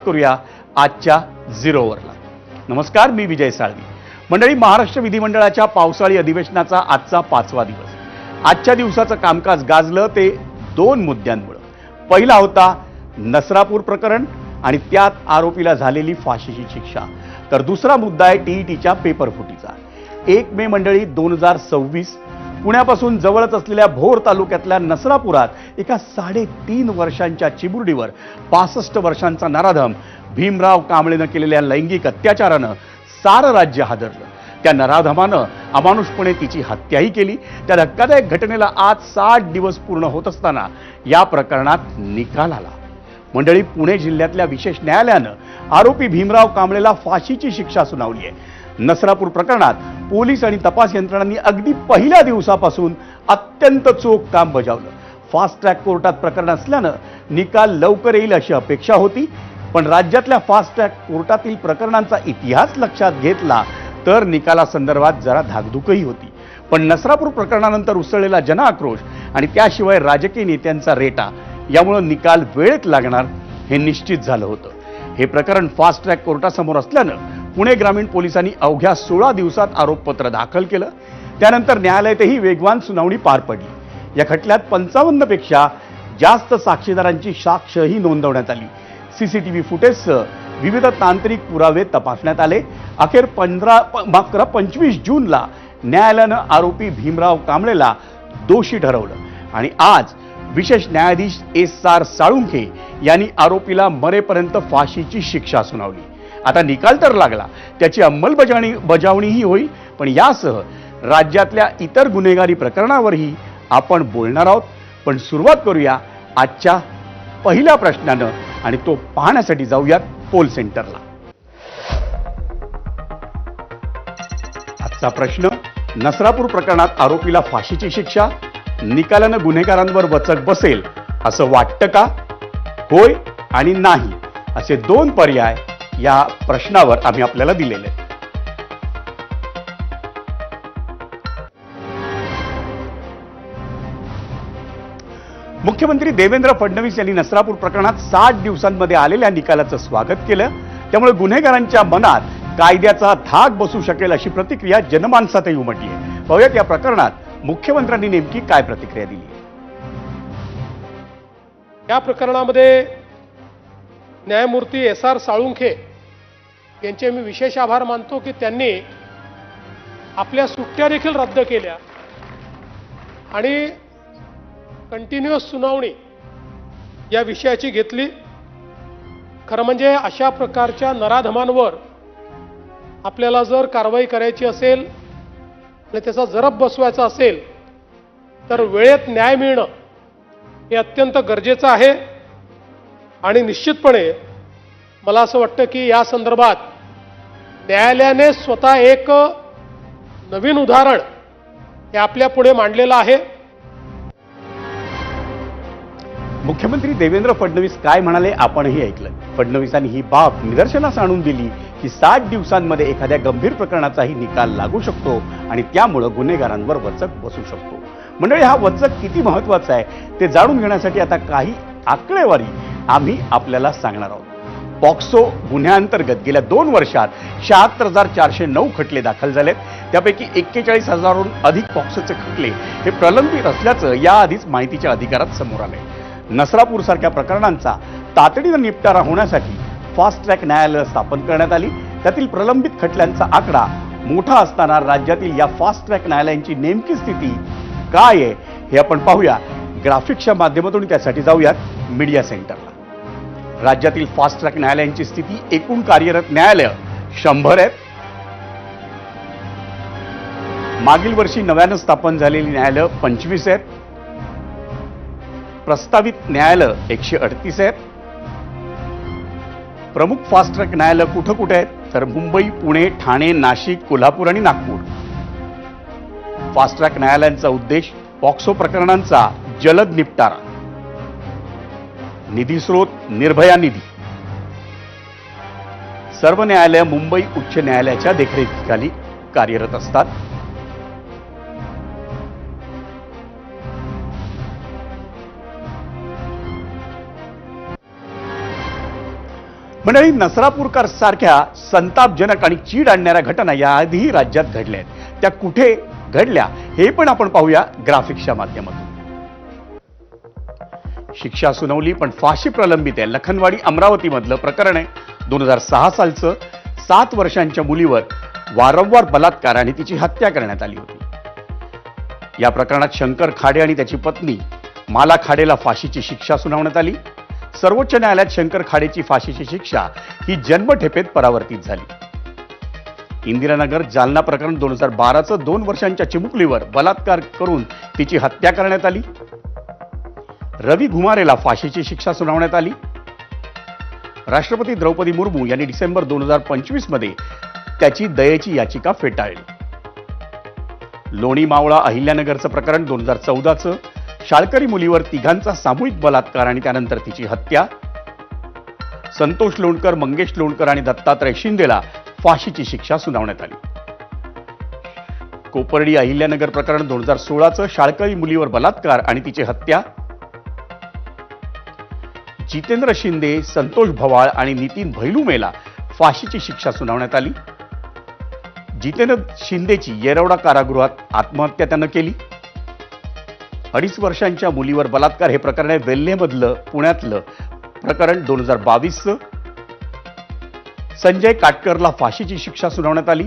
करूया आजच्या झिरोवरला। नमस्कार, मी विजय साळवी। मंडळी, महाराष्ट्र विधिमंडळाच्या पावसाळी अधिवेशनाचा आजचा 5वा दिवस। आजच्या दिवसाचं कामकाज गाजलं ते दोन मुद्द्यांमुळे। पहिला होता नसरापूर प्रकरण आणि त्यात आरोपीला झालेली फाशीची शिक्षा, तर दुसरा मुद्दा आहे टीईटीच्या पेपर फुटीचा। 1 मे मंडळी 2026 पुण्यापासून जवळच असलेल्या भोर तालुक्यातल्या नसरापुरात एका 3.5 वर्षांच्या चिमुरडीवर 65 वर्षांचा नराधम भीमराव कांबळेनं केलेल्या लैंगिक अत्याचारानं सारं राज्य हादरलं। त्या नराधमानं अमानुषपणे तिची हत्याही केली। त्या धक्कादायक घटनेला आज 60 दिवस पूर्ण होत असताना या प्रकरणात निकाल आला। मंडळी, पुणे जिल्ह्यातल्या विशेष न्यायालयानं आरोपी भीमराव कांबळेला फाशीची शिक्षा सुनावली आहे। नसरापूर प्रकरणात पोलीस आणि तपास यंत्रणांनी अगदी पहिल्या दिवसापासून अत्यंत चोख काम बजावलं। फास्ट ट्रॅक कोर्टात प्रकरण असल्यानं निकाल लवकर येईल अशी अपेक्षा होती, पण राज्यातल्या फास्ट ट्रॅक कोर्टातील प्रकरणांचा इतिहास लक्षात घेतला तर निकालासंदर्भात जरा धाकधुकही होती। पण नसरापूर प्रकरणानंतर उसळलेला जनआक्रोश आणि त्याशिवाय राजकीय नेत्यांचा रेटा यामुळे निकाल वेळेत लागणार हे निश्चित झालं होतं। हे प्रकरण फास्ट ट्रॅक कोर्टासमोर असल्यानं पुणे ग्रामीण पोलिसांनी अवघ्या 16 दिवसात आरोपपत्र दाखल केलं। त्यानंतर न्यायालयातही वेगवान सुनावणी पार पडली। या खटल्यात 55 पेक्षा जास्त साक्षीदारांची साक्षही नोंदवण्यात आली। सीसीटीव्ही फुटेजसह विविध तांत्रिक पुरावे तपासण्यात आले। अखेर 25 जूनला न्यायालयानं आरोपी भीमराव कांबळेला दोषी ठरवलं आणि आज विशेष न्यायाधीश SR साळुंखे यांनी आरोपीला मरेपर्यंत फाशीची शिक्षा सुनावली। आता निकाल तर लागला, त्याची अंमलबजावणीही होईल, पण यासह राज्यातल्या इतर गुन्हेगारी प्रकरणावरही आपण बोलणार आहोत। पण सुरुवात करूया आजच्या पहिल्या प्रश्नानं आणि तो पाहण्यासाठी जाऊयात पोल सेंटरला। आजचा प्रश्न, नसरापूर प्रकरणात आरोपीला फाशीची शिक्षा, निकालानं गुन्हेगारांवर वचक बसेल असं वाटतं का? होय आणि नाही असे दोन पर्याय या प्रश्नावर आम्ही आपल्याला दिलेले आहेत। मुख्यमंत्री देवेंद्र फडणवीस यांनी नसरापूर प्रकरणात 60 दिवसांमध्ये आलेल्या निकालाचं स्वागत केलं। त्यामुळे गुन्हेगारांच्या मनात कायद्याचा धाक बसू शकेल अशी प्रतिक्रिया जनमानसातही उमटली आहे। पाहूयात या प्रकरणात मुख्यमंत्र्यांनी नेमकी काय प्रतिक्रिया दिली। या प्रकरणामध्ये न्यायमूर्ती SR साळुंखे यांचे मी विशेष आभार मानतो की त्यांनी आपल्या सुट्ट्या देखील रद्द केल्या आणि कंटिन्युअस सुनावणी या विषयाची घेतली। खरं म्हणजे अशा प्रकारच्या नराधमांवर आपल्याला जर कारवाई करायची असेल आणि त्याचा जरब बसवायचा असेल तर वेळेत न्याय मिळणं हे अत्यंत गरजेचं आहे। आणि निश्चितपणे मला असं वाटतं की या संदर्भात न्यायालयाने स्वतः एक नवीन उदाहरण हे आपल्या पुढे मांडलेलं आहे। मुख्यमंत्री देवेंद्र फडणवीस काय म्हणाले आपणही ऐकलं। फडणवीसांनी ही बाब निदर्शनास आणून दिली की 60 दिवसांमध्ये एखाद्या गंभीर प्रकरणाचाही निकाल लागू शकतो आणि त्यामुळे गुन्हेगारांवर वचक बसू शकतो। मंडळी, हा वचक किती महत्त्वाचा आहे ते जाणून घेण्यासाठी आता काही आकडेवारी आम्ही आपल्याला सांगणार आहोत। पॉक्सो गुन्ह्याअंतर्गत गेल्या 2 वर्षात 76,409 खटले दाखल झालेत। त्यापैकी 41,000हून अधिक पॉक्सोचे खटले हे प्रलंबित असल्याचं याआधीच माहितीच्या अधिकारात समोर आले। नसरापूर सारख्या प्रकरणांचा तातडीनं निपटारा होण्यासाठी फास्ट ट्रॅक न्यायालय स्थापन करण्यात आली। त्यातील प्रलंबित खटल्यांचा आकडा मोठा असताना राज्यातील या फास्ट ट्रॅक न्यायालयांची नेमकी स्थिती काय आहे हे आपण पाहूया ग्राफिक्सच्या माध्यमातून। त्यासाठी जाऊयात मीडिया सेंटरला। राज्यातील फास्ट ट्रॅक न्यायालयांची स्थिती, एकूण कार्यरत न्यायालय 100 आहेत। मागील वर्षी नव्यानं स्थापन झालेली न्यायालय 25 आहेत। प्रस्तावित न्यायालय 138 आहेत। प्रमुख फास्ट ट्रॅक न्यायालय कुठं कुठे आहेत तर मुंबई, पुणे, ठाणे, नाशिक, कोल्हापूर आणि नागपूर। फास्ट ट्रॅक न्यायालयांचा उद्देश पॉक्सो प्रकरणांचा जलद निपटारा। निधी स्रोत निर्भया निधी। सर्व न्यायालय मुंबई उच्च न्यायालयाच्या देखरेखीखाली कार्यरत असतात। मंडळी, नसरापूरकर सारख्या संतापजनक आणि चीड आणणाऱ्या घटना याआधीही राज्यात घडल्या आहेत. त्या कुठे घडल्या हे पण आपण पाहूया ग्राफिक्सच्या माध्यमातून. शिक्षा सुनावली पण फाशी प्रलंबित आहे. लखनवाडी अमरावतीमधलं प्रकरण आहे. 2006 सालचं. 7 वर्षांच्या मुलीवर वारंवार बलात्कार आणि तिची हत्या करण्यात आली होती. या प्रकरणात शंकर खाडे आणि त्याची पत्नी माला खाडेला फाशीची शिक्षा सुनावण्यात आली. सर्वोच्च न्यायालयात शंकर खाडेची फाशीची शिक्षा ही जन्मठेपेत परावर्तित झाली. इंदिरानगर जालना प्रकरण 2012चं 2 वर्षांच्या चिमुकलीवर बलात्कार करून तिची हत्या करण्यात आली. रवी घुमारेला फाशीची शिक्षा सुनावण्यात आली. राष्ट्रपती द्रौपदी मुर्मू यांनी डिसेंबर 2025 मध्ये त्याची दयेची याचिका फेटाळली. लोणी मावळा अहिल्यानगरचं प्रकरण 2014चं. शाळकरी मुलीवर तिघांचा सामूहिक बलात्कार आणि त्यानंतर तिची हत्या. संतोष लोणकर, मंगेश लोणकर आणि दत्तात्रय शिंदेला फाशीची शिक्षा सुनावण्यात आली. कोपर्डी अहिल्यानगर प्रकरण 2016चं. शाळकरी मुलीवर बलात्कार आणि तिची हत्या. जितेंद्र शिंदे, संतोष भवाळ आणि नितीन भैलुमेला फाशीची शिक्षा सुनावण्यात आली. जितेंद्र शिंदेची येरवडा कारागृहात आत्महत्या त्यानं केली. 2.5 वर्षांच्या मुलीवर बलात्कार हे प्रकरण आहे. वेल्हेमधलं पुण्यातलं प्रकरण 2022चं. संजय काटकरला फाशीची शिक्षा सुनावण्यात आली.